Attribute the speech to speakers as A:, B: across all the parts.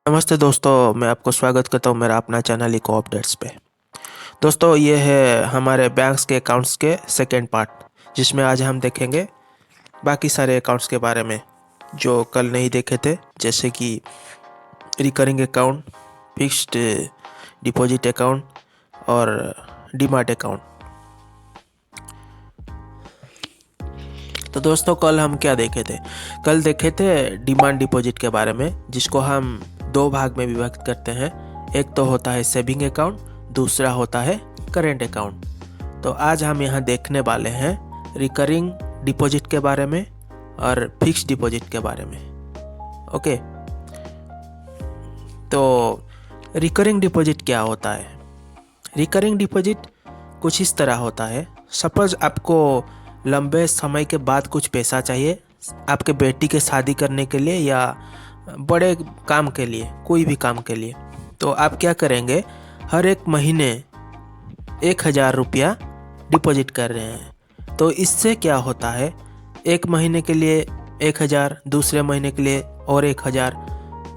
A: नमस्ते दोस्तों, मैं आपको स्वागत करता हूँ मेरा अपना चैनल इको अपडेट्स पे। दोस्तों, ये है हमारे बैंक्स के अकाउंट्स के सेकेंड पार्ट, जिसमें आज हम देखेंगे बाकी सारे अकाउंट्स के बारे में जो कल नहीं देखे थे, जैसे कि recurring account, fixed deposit account और डीमार्ट अकाउंट। तो दोस्तों, कल हम क्या देखे थे? कल देखे थे डिमांड डिपॉजिट के बारे में, जिसको हम दो भाग में विभाजित करते हैं। एक तो होता है सेविंग अकाउंट, दूसरा होता है करेंट अकाउंट। तो आज हम यहाँ देखने वाले हैं रिकरिंग डिपॉजिट के बारे में और फिक्स्ड डिपॉजिट के बारे में। ओके, तो रिकरिंग डिपॉजिट क्या होता है? रिकरिंग डिपॉजिट कुछ इस तरह होता है। सपोज आपको लंबे समय के बाद कुछ पैसा चाहिए आपके बेटी के शादी करने के लिए या बड़े काम के लिए, कोई भी काम के लिए। तो आप क्या करेंगे, हर एक महीने 1,000 रुपया डिपॉजिट कर रहे हैं। तो इससे क्या होता है, एक महीने के लिए 1,000, दूसरे महीने के लिए और 1,000,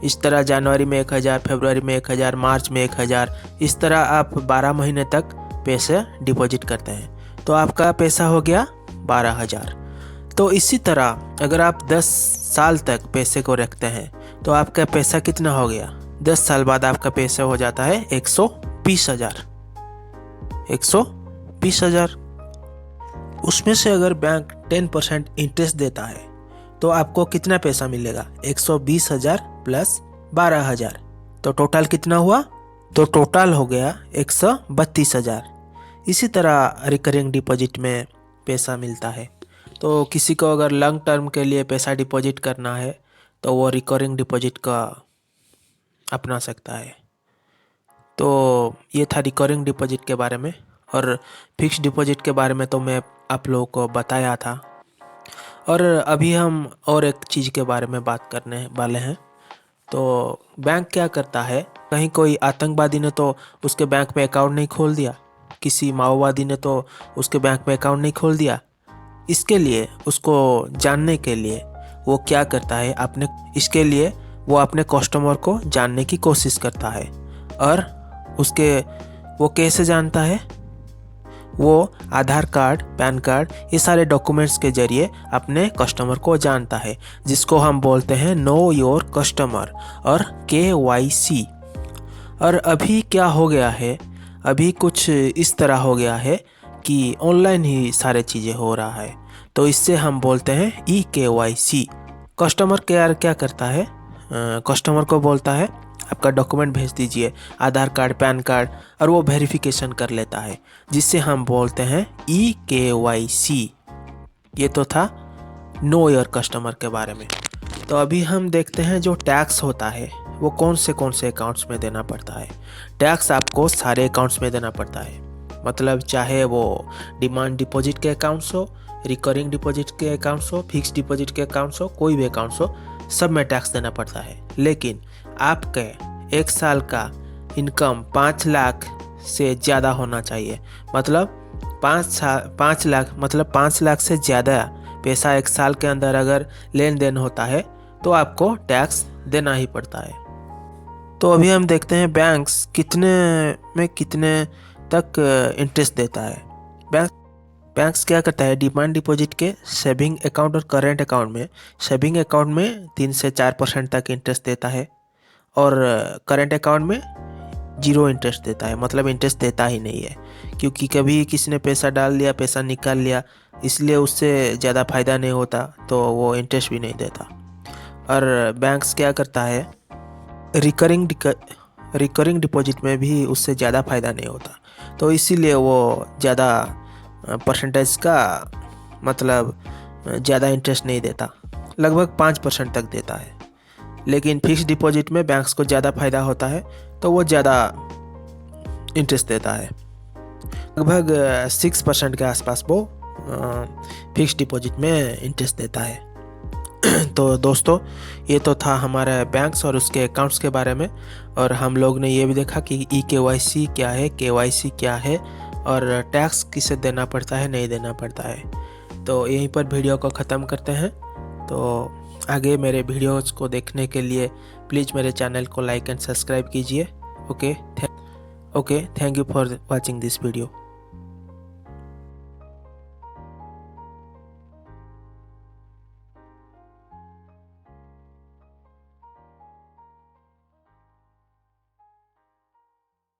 A: इस तरह जनवरी में 1,000, फरवरी में 1,000, मार्च में 1,000, इस तरह आप 12 महीने तक पैसे डिपॉजिट करते हैं। तो आपका पैसा हो गया 12,000। तो इसी तरह अगर आप 10 साल तक पैसे को रखते हैं तो आपका पैसा कितना हो गया? 10 साल बाद आपका पैसा हो जाता है 120,000। 120,000। उसमें से अगर बैंक 10% इंटरेस्ट देता है तो आपको कितना पैसा मिलेगा? 120,000 प्लस 12,000। तो टोटल कितना हुआ? तो टोटल हो गया 132,000। इसी तरह रिकरिंग डिपॉजिट में पैसा मिलता है। तो किसी को अगर लॉन्ग टर्म के लिए पैसा डिपॉजिट करना है तो वो रिकरिंग डिपॉजिट का अपना सकता है। तो ये था रिकरिंग डिपॉजिट के बारे में। और फिक्स्ड डिपॉजिट के बारे में तो मैं आप लोगों को बताया था। और अभी हम और एक चीज़ के बारे में बात करने वाले हैं। तो बैंक क्या करता है, कहीं कोई आतंकवादी ने तो उसके बैंक में अकाउंट नहीं खोल दिया, किसी माओवादी ने तो उसके बैंक में अकाउंट नहीं खोल दिया। इसके लिए उसको जानने के लिए वो क्या करता है, वो अपने कस्टमर को जानने की कोशिश करता है। और वो कैसे जानता है? वो आधार कार्ड, पैन कार्ड, ये सारे डॉक्यूमेंट्स के जरिए अपने कस्टमर को जानता है, जिसको हम बोलते हैं नो योर कस्टमर और KYC। और अभी क्या हो गया है, अभी कुछ इस तरह हो गया है कि ऑनलाइन ही सारे चीज़ें हो रहा है। तो इससे हम बोलते हैं eKYC। कस्टमर केयर क्या करता है, कस्टमर को बोलता है आपका डॉक्यूमेंट भेज दीजिए, आधार कार्ड, पैन कार्ड, और वो वेरिफिकेशन कर लेता है, जिससे हम बोलते हैं eKYC। ये तो था नो योर कस्टमर के बारे में। तो अभी हम देखते हैं जो टैक्स होता है वो कौन से अकाउंट्स में देना पड़ता है। टैक्स आपको सारे अकाउंट्स में देना पड़ता है, मतलब चाहे वो डिमांड डिपॉजिट के अकाउंट्स हो, रिकरिंग डिपॉजिट के अकाउंट्स हो, फिक्स्ड डिपॉजिट के अकाउंट्स हो, कोई भी अकाउंट्स हो, सब में टैक्स देना पड़ता है। लेकिन आपके एक साल का इनकम 5 लाख से ज़्यादा होना चाहिए, मतलब 5 लाख से ज़्यादा पैसा एक साल के अंदर अगर लेन देन होता है तो आपको टैक्स देना ही पड़ता है। तो अभी हम देखते हैं बैंक्स कितने तक इंटरेस्ट देता है। बैंक्स क्या करता है, डिमांड डिपॉजिट के सेविंग अकाउंट और करेंट अकाउंट में, सेविंग अकाउंट में 3 से 4% तक इंटरेस्ट देता है और करेंट अकाउंट में 0 इंटरेस्ट देता है, मतलब इंटरेस्ट देता ही नहीं है, क्योंकि कभी किसी ने पैसा डाल लिया, पैसा निकाल लिया, इसलिए उससे ज़्यादा फ़ायदा नहीं होता, तो वो इंटरेस्ट भी नहीं देता। और बैंक्स क्या करता है, रिकरिंग डिपॉजिट में भी उससे ज़्यादा फ़ायदा नहीं होता, तो इसीलिए वो ज़्यादा परसेंटेज का, मतलब ज़्यादा इंटरेस्ट नहीं देता, लगभग 5% तक देता है। लेकिन फिक्स्ड डिपॉजिट में बैंक्स को ज़्यादा फ़ायदा होता है तो वो ज़्यादा इंटरेस्ट देता है, लगभग 6% के आसपास वो फिक्स्ड डिपॉजिट में इंटरेस्ट देता है। तो दोस्तों, ये तो था हमारा बैंक्स और उसके अकाउंट्स के बारे में। और हम लोग ने ये भी देखा कि eKYC क्या है, KYC क्या है, और टैक्स किसे देना पड़ता है, नहीं देना पड़ता है। तो यहीं पर वीडियो को ख़त्म करते हैं। तो आगे मेरे वीडियोज़ को देखने के लिए प्लीज़ मेरे चैनल को लाइक एंड सब्सक्राइब कीजिए। Okay, thank you for watching this video.